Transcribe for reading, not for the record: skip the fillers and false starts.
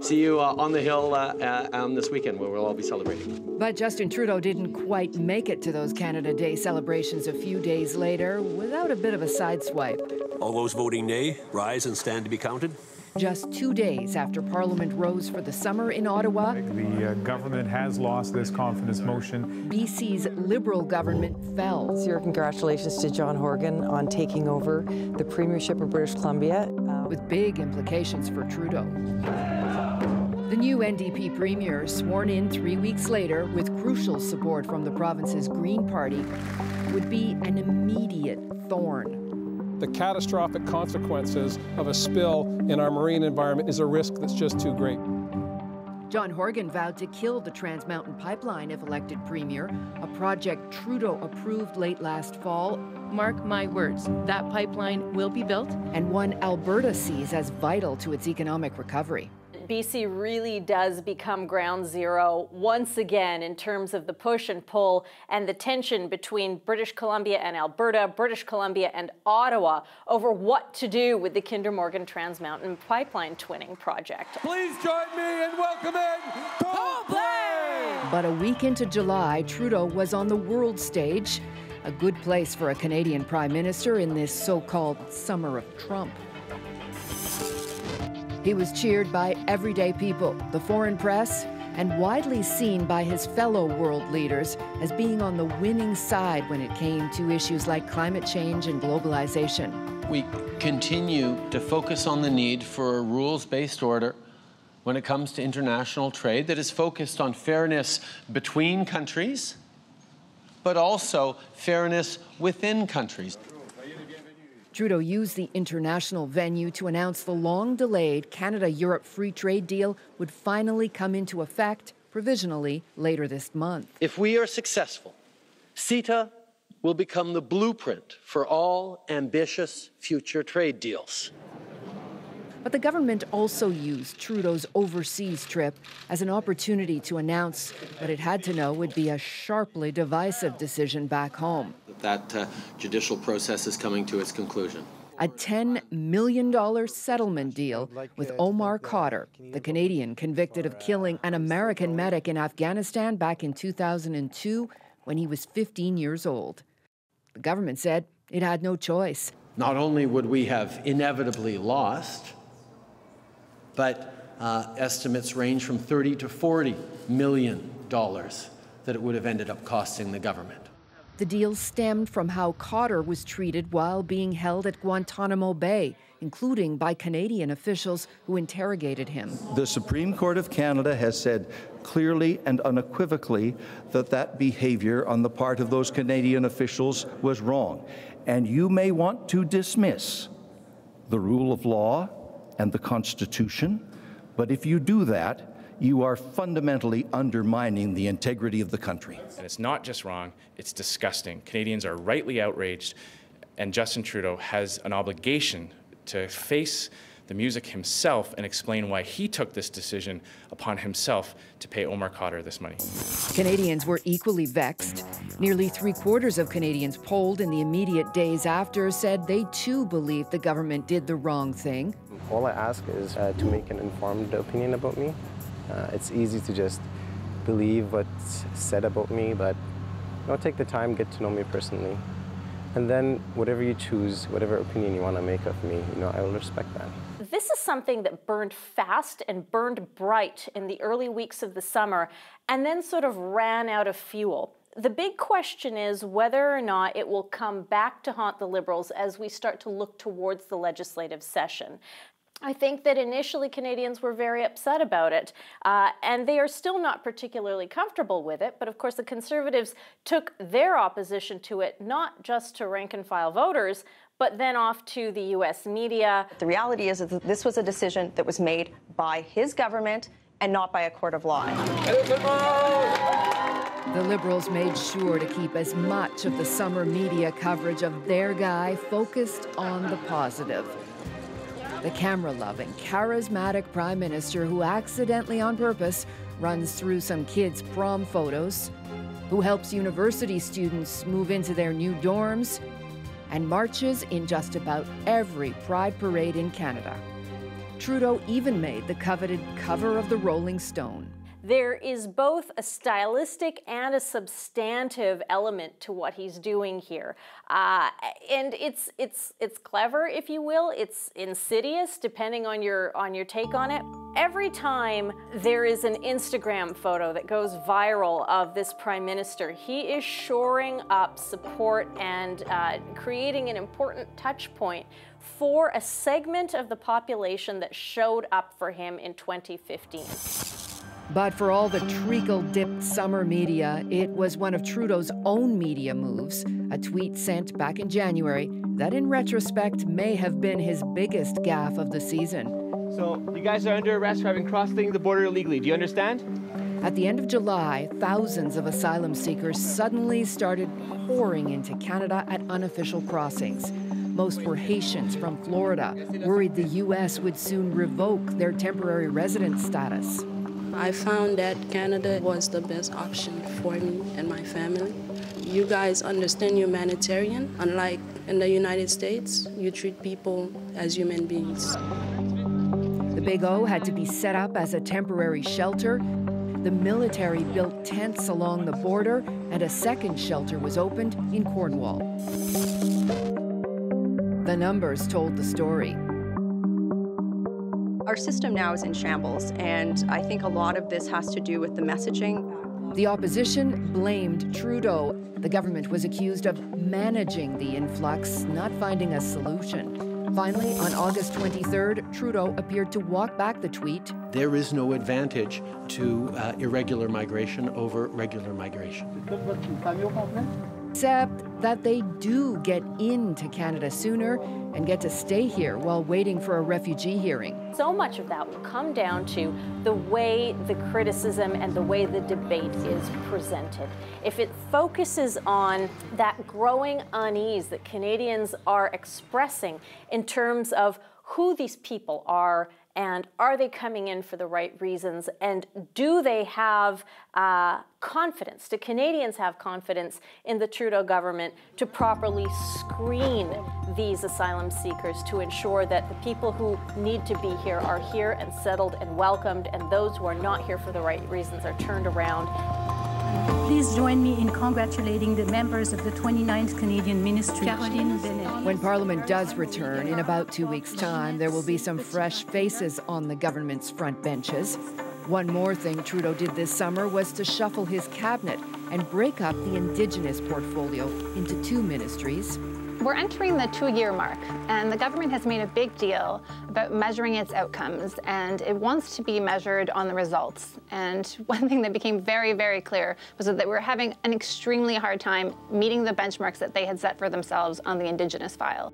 see you on the Hill this weekend, where we'll all be celebrating. But Justin Trudeau didn't quite make it to those Canada Day celebrations a few days later without a bit of a sideswipe. All those voting nay, rise and stand to be counted. Just 2 days after Parliament rose for the summer in Ottawa, the government has lost this confidence motion. BC's Liberal government fell. Your congratulations to John Horgan on taking over the premiership of British Columbia. With big implications for Trudeau. The new NDP premier, sworn in 3 weeks later with crucial support from the province's Green Party, would be an immediate thorn. The catastrophic consequences of a spill in our marine environment is a risk that's just too great. John Horgan vowed to kill the Trans Mountain Pipeline if elected premier, a project Trudeau approved late last fall. Mark my words, that pipeline will be built. And one Alberta sees as vital to its economic recovery. BC really does become ground zero once again in terms of the push and pull and the tension between British Columbia and Alberta, British Columbia and Ottawa over what to do with the Kinder Morgan Trans Mountain Pipeline twinning project. Please join me in welcoming Coldplay! But a week into July, Trudeau was on the world stage, a good place for a Canadian prime minister in this so-called summer of Trump. He was cheered by everyday people, the foreign press, and widely seen by his fellow world leaders as being on the winning side when it came to issues like climate change and globalization. We continue to focus on the need for a rules-based order when it comes to international trade that is focused on fairness between countries, but also fairness within countries. Trudeau used the international venue to announce the long-delayed Canada-Europe free trade deal would finally come into effect provisionally later this month. If we are successful, CETA will become the blueprint for all ambitious future trade deals. But the government also used Trudeau's overseas trip as an opportunity to announce what it had to know would be a sharply divisive decision back home. That judicial process is coming to its conclusion. A $10 million settlement deal with Omar Khadr, the Canadian convicted of killing an American medic in Afghanistan back in 2002 when he was 15 years old. The government said it had no choice. Not only would we have inevitably lost, but estimates range from $30 to $40 million that it would have ended up costing the government. The deal stemmed from how Khadr was treated while being held at Guantanamo Bay, including by Canadian officials who interrogated him. The Supreme Court of Canada has said clearly and unequivocally that that behavior on the part of those Canadian officials was wrong. And you may want to dismiss the rule of law and the Constitution, but if you do that, you are fundamentally undermining the integrity of the country. And it's not just wrong, it's disgusting. Canadians are rightly outraged, and Justin Trudeau has an obligation to face the music himself and explain why he took this decision upon himself to pay Omar Khadr this money. Canadians were equally vexed. Nearly 3/4 of Canadians polled in the immediate days after said they too believed the government did the wrong thing. All I ask is to make an informed opinion about me. It's easy to just believe what's said about me, but take the time, get to know me personally. And then whatever you choose, whatever opinion you want to make of me, I will respect that. This is something that burned fast and burned bright in the early weeks of the summer and then sort of ran out of fuel. The big question is whether or not it will come back to haunt the Liberals as we start to look towards the legislative session. I think that initially Canadians were very upset about it, and they are still not particularly comfortable with it. But of course, the Conservatives took their opposition to it not just to rank-and-file voters, but then off to the U.S. media. The reality is that this was a decision that was made by his government and not by a court of law. The Liberals made sure to keep as much of the summer media coverage of their guy focused on the positive. The camera-loving, charismatic prime minister who accidentally on purpose runs through some kids' prom photos, who helps university students move into their new dorms, and marches in just about every pride parade in Canada. Trudeau even made the coveted cover of the Rolling Stone. There is both a stylistic and a substantive element to what he's doing here. And it's clever, if you will. It's insidious, depending on your take on it. Every time there is an Instagram photo that goes viral of this Prime Minister, he is shoring up support and creating an important touch point for a segment of the population that showed up for him in 2015. But for all the treacle-dipped summer media, it was one of Trudeau's own media moves, a tweet sent back in January that in retrospect may have been his biggest gaffe of the season. So you guys are under arrest for having crossing the border illegally. Do you understand? At the end of July, thousands of asylum seekers suddenly started pouring into Canada at unofficial crossings. Most were Haitians from Florida, worried the U.S. would soon revoke their temporary residence status. I found that Canada was the best option for me and my family. You guys understand humanitarian. Unlike in the United States, you treat people as human beings. The Big O had to be set up as a temporary shelter. The military built tents along the border, and a second shelter was opened in Cornwall. The numbers told the story. Our system now is in shambles, and I think a lot of this has to do with the messaging. The opposition blamed Trudeau. The government was accused of managing the influx, not finding a solution. Finally, on August 23rd, Trudeau appeared to walk back the tweet. There is no advantage to irregular migration over regular migration. Except that they do get into Canada sooner and get to stay here while waiting for a refugee hearing. So much of that will come down to the way the criticism and the way the debate is presented. If it focuses on that growing unease that Canadians are expressing in terms of who these people are and are they coming in for the right reasons, and do they have confidence, do Canadians have confidence in the Trudeau government to properly screen these asylum seekers to ensure that the people who need to be here are here and settled and welcomed, and those who are not here for the right reasons are turned around. Please join me in congratulating the members of the 29th Canadian Ministry. When Parliament does return in about 2 weeks' time, there will be some fresh faces on the government's front benches. One more thing Trudeau did this summer was to shuffle his cabinet and break up the Indigenous portfolio into 2 ministries. We're entering the 2-year mark, and the government has made a big deal about measuring its outcomes, and it wants to be measured on the results. And one thing that became very, very clear was that they were having an extremely hard time meeting the benchmarks that they had set for themselves on the Indigenous file.